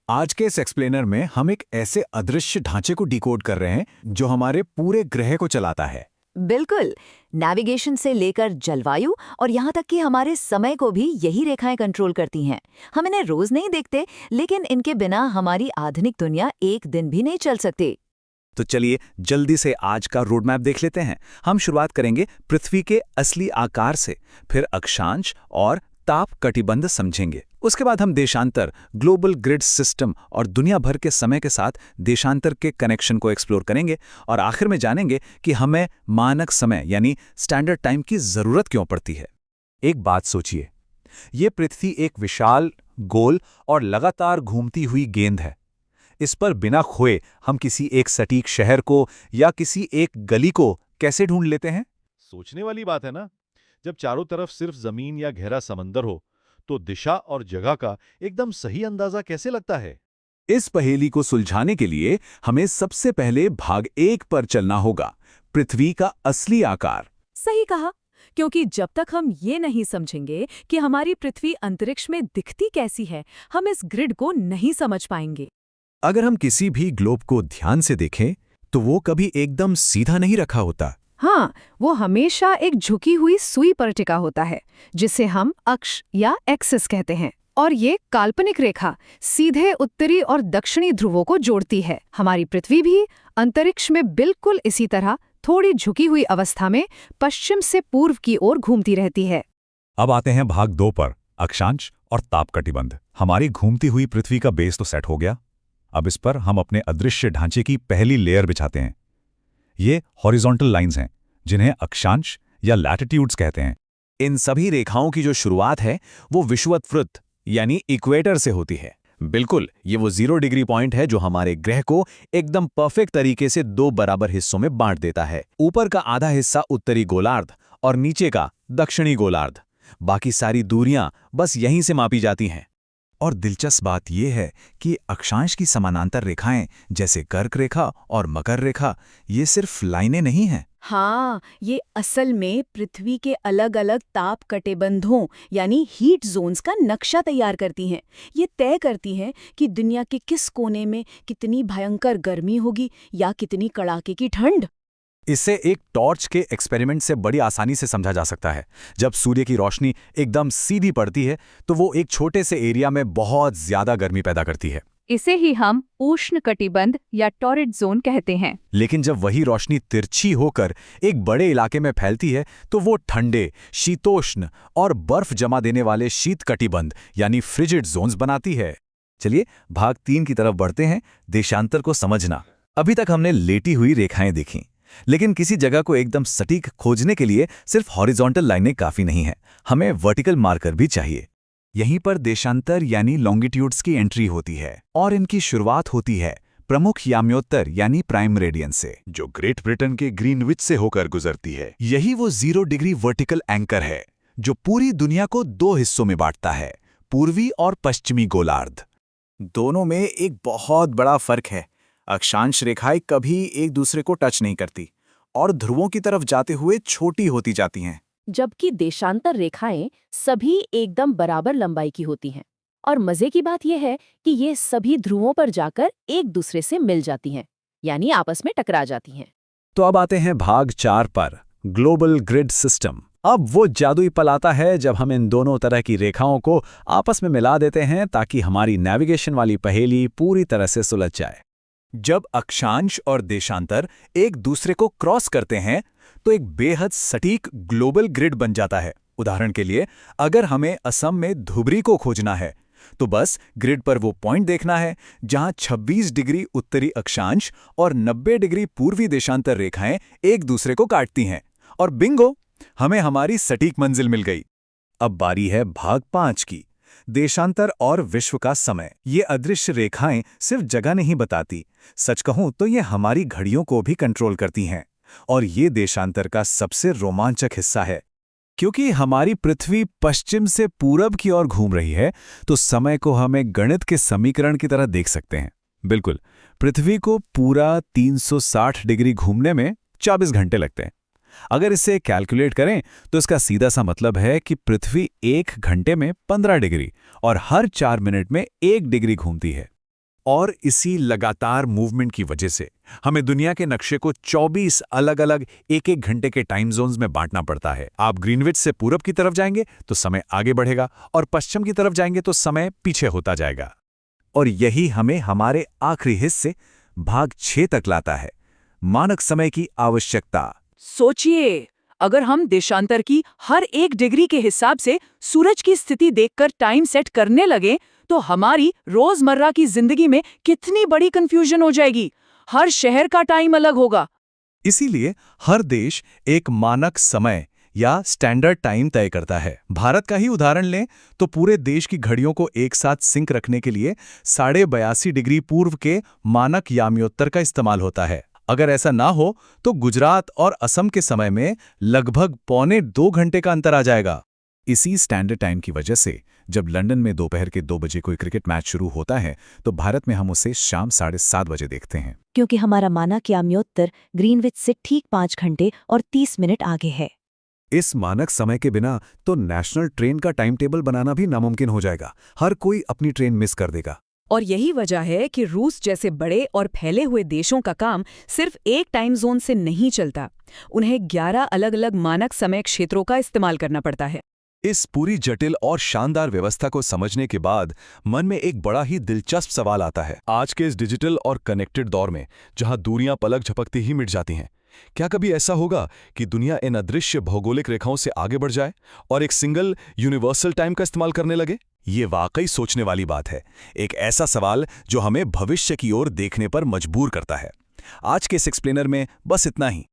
आज के इस एक्सप्लेनर में हम एक ऐसे अदृश्य ढांचे को डिकोड कर रहे हैं जो हमारे पूरे ग्रह को चलाता है। बिल्कुल। नेविगेशन से लेकर जलवायु और यहाँ तक कि हमारे समय को भी यही रेखाएं कंट्रोल करती हैं। हम इन्हें रोज नहीं देखते, लेकिन इनके बिना हमारी आधुनिक दुनिया एक दिन भी नहीं चल सकती। तो चलिए जल्दी से आज का रोड मैप देख लेते हैं। हम शुरुआत करेंगे पृथ्वी के असली आकार से, फिर अक्षांश और ताप कटिबंध समझेंगे। उसके बाद हम देशांतर, ग्लोबल ग्रिड सिस्टम और दुनिया भर के समय के साथ देशांतर के कनेक्शन को एक्सप्लोर करेंगे और आखिर में जानेंगे कि हमें मानक समय यानी स्टैंडर्ड टाइम की जरूरत क्यों पड़ती है। एक बात सोचिए, ये पृथ्वी एक विशाल, गोल और लगातार घूमती हुई गेंद है। इस पर बिना खोए हम किसी एक सटीक शहर को या किसी एक गली को कैसे ढूंढ लेते हैं? सोचने वाली बात है ना। जब चारों तरफ सिर्फ जमीन या गहरा समंदर हो तो दिशा और जगह का एकदम सही अंदाजा कैसे लगता है? इस पहेली को सुलझाने के लिए हमें सबसे पहले भाग 1 पर चलना होगा, पृथ्वी का असली आकार। सही कहा, क्योंकि जब तक हम ये नहीं समझेंगे कि हमारी पृथ्वी अंतरिक्ष में दिखती कैसी है, हम इस ग्रिड को नहीं समझ पाएंगे। अगर हम किसी भी ग्लोब को ध्यान से देखें तो वो कभी एकदम सीधा नहीं रखा होता। हाँ, वो हमेशा एक झुकी हुई सुई पर टिका होता है, जिसे हम अक्ष या एक्सिस कहते हैं। और ये काल्पनिक रेखा सीधे उत्तरी और दक्षिणी ध्रुवों को जोड़ती है। हमारी पृथ्वी भी अंतरिक्ष में बिल्कुल इसी तरह थोड़ी झुकी हुई अवस्था में पश्चिम से पूर्व की ओर घूमती रहती है। अब आते हैं भाग 2 पर, अक्षांश और ताप कटिबंध। हमारी घूमती हुई पृथ्वी का बेस तो सेट हो गया। अब इस पर हम अपने अदृश्य ढांचे की पहली लेयर बिछाते हैं। ये हॉरिजॉन्टल लाइंस हैं, जिन्हें अक्षांश या लैटिट्यूड्स कहते हैं। इन सभी रेखाओं की जो शुरुआत है वो विषुवत वृत्त यानी इक्वेटर से होती है। बिल्कुल, ये वो 0 डिग्री पॉइंट है जो हमारे ग्रह को एकदम परफेक्ट तरीके से 2 बराबर हिस्सों में बांट देता है। ऊपर का आधा हिस्सा उत्तरी गोलार्ध और नीचे का दक्षिणी गोलार्ध। बाकी सारी दूरियां बस यहीं से मापी जाती हैं। और दिलचस्प बात यह है कि अक्षांश की समानांतर रेखाएं जैसे कर्क रेखा और मकर रेखा ये सिर्फ लाइनें नहीं हैं। हाँ, ये असल में पृथ्वी के अलग अलग ताप कटिबंधों यानी हीट जोन्स का नक्शा तैयार करती हैं। ये तय करती हैं कि दुनिया के किस कोने में कितनी भयंकर गर्मी होगी या कितनी कड़ाके की ठंड। इसे एक टॉर्च के एक्सपेरिमेंट से बड़ी आसानी से समझा जा सकता है। जब सूर्य की रोशनी एकदम सीधी पड़ती है तो वो एक छोटे से एरिया में बहुत ज्यादा गर्मी पैदा करती है। इसे ही हम उष्ण कटिबंध या टॉरिड जोन कहते हैं। लेकिन जब वही रोशनी तिरछी होकर एक बड़े इलाके में फैलती है तो वो ठंडे, शीतोष्ण और बर्फ जमा देने वाले शीत कटिबंध यानी फ्रिजिड जोन्स बनाती है। चलिए भाग 3 की तरफ बढ़ते हैं, देशांतर को समझना। अभी तक हमने लेटी हुई रेखाएं देखी, लेकिन किसी जगह को एकदम सटीक खोजने के लिए सिर्फ हॉरिजॉन्टल लाइनें काफी नहीं हैं, हमें वर्टिकल मार्कर भी चाहिए। यहीं पर देशांतर यानी लॉन्गिट्यूड्स की एंट्री होती है और इनकी शुरुआत होती है प्रमुख याम्योत्तर यानी प्राइम रेडियन से, जो ग्रेट ब्रिटेन के ग्रीनविच से होकर गुजरती है। यही वो 0 डिग्री वर्टिकल एंकर है जो पूरी दुनिया को 2 हिस्सों में बांटता है, पूर्वी और पश्चिमी गोलार्ध। दोनों में एक बहुत बड़ा फर्क है। अक्षांश रेखाएं कभी एक दूसरे को टच नहीं करती और ध्रुवों की तरफ जाते हुए छोटी होती जाती हैं, जबकि देशांतर रेखाएं सभी एकदम बराबर लंबाई की होती हैं। और मजे की बात यह है कि ये सभी ध्रुवों पर जाकर एक दूसरे से मिल जाती हैं, यानी आपस में टकरा जाती हैं। तो अब आते हैं भाग 4 पर, ग्लोबल ग्रिड सिस्टम। अब वो जादुई पल आता है जब हम इन दोनों तरह की रेखाओं को आपस में मिला देते हैं ताकि हमारी नेविगेशन वाली पहेली पूरी तरह से सुलझ जाए। जब अक्षांश और देशांतर एक दूसरे को क्रॉस करते हैं तो एक बेहद सटीक ग्लोबल ग्रिड बन जाता है। उदाहरण के लिए, अगर हमें असम में धुबरी को खोजना है तो बस ग्रिड पर वो पॉइंट देखना है जहां 26 डिग्री उत्तरी अक्षांश और 90 डिग्री पूर्वी देशांतर रेखाएं एक दूसरे को काटती हैं और बिंगो, हमें हमारी सटीक मंजिल मिल गई। अब बारी है भाग 5 की, देशांतर और विश्व का समय। ये अदृश्य रेखाएं सिर्फ जगह नहीं बताती, सच कहूं तो ये हमारी घड़ियों को भी कंट्रोल करती हैं। और ये देशांतर का सबसे रोमांचक हिस्सा है, क्योंकि हमारी पृथ्वी पश्चिम से पूरब की ओर घूम रही है तो समय को हम एक गणित के समीकरण की तरह देख सकते हैं। बिल्कुल, पृथ्वी को पूरा 360 डिग्री घूमने में 24 घंटे लगते हैं। अगर इसे कैलकुलेट करें तो इसका सीधा सा मतलब है कि पृथ्वी 1 घंटे में 15 डिग्री और हर 4 मिनट में 1 डिग्री घूमती है। और इसी लगातार मूवमेंट की वजह से हमें दुनिया के नक्शे को 24 अलग-अलग एक-एक घंटे के टाइम जोन्स में बांटना पड़ता है। आप ग्रीनविच से पूरब की तरफ जाएंगे तो समय आगे बढ़ेगा और पश्चिम की तरफ जाएंगे तो समय पीछे होता जाएगा। और यही हमें हमारे आखिरी हिस्से भाग 6 तक लाता है, मानक समय की आवश्यकता। सोचिए, अगर हम देशांतर की हर 1 डिग्री के हिसाब से सूरज की स्थिति देखकर टाइम सेट करने लगे तो हमारी रोजमर्रा की जिंदगी में कितनी बड़ी कंफ्यूजन हो जाएगी। हर शहर का टाइम अलग होगा। इसीलिए हर देश एक मानक समय या स्टैंडर्ड टाइम तय करता है। भारत का ही उदाहरण लें तो पूरे देश की घड़ियों को एक साथ सिंक रखने के लिए 82.5 डिग्री पूर्व के मानक याम्योत्तर का इस्तेमाल होता है। अगर ऐसा ना हो तो गुजरात और असम के समय में लगभग 1.25 घंटे का अंतर आ जाएगा। इसी स्टैंडर्ड टाइम की वजह से जब लंदन में दोपहर के 2 बजे कोई क्रिकेट मैच शुरू होता है तो भारत में हम उसे शाम 7:30 बजे देखते हैं, क्योंकि हमारा मानक याम्योत्तर ग्रीनविच से ठीक 5 घंटे और 30 मिनट आगे है। इस मानक समय के बिना तो नेशनल ट्रेन का टाइम टेबल बनाना भी नामुमकिन हो जाएगा। हर कोई अपनी ट्रेन मिस कर देगा। और यही वजह है कि रूस जैसे बड़े और फैले हुए देशों का काम सिर्फ एक टाइम जोन से नहीं चलता। उन्हें 11 अलग-अलग मानक समय क्षेत्रों का इस्तेमाल करना पड़ता है। इस पूरी जटिल और शानदार व्यवस्था को समझने के बाद मन में एक बड़ा ही दिलचस्प सवाल आता है। आज के इस डिजिटल और कनेक्टेड दौर में जहां दूरियां पलक झपकते ही मिट जाती हैं, क्या कभी ऐसा होगा कि दुनिया इन अदृश्य भौगोलिक रेखाओं से आगे बढ़ जाए और एक सिंगल यूनिवर्सल टाइम का इस्तेमाल करने लगे? ये वाकई सोचने वाली बात है, एक ऐसा सवाल जो हमें भविष्य की ओर देखने पर मजबूर करता है। आज के इस एक्सप्लेनर में बस इतना ही।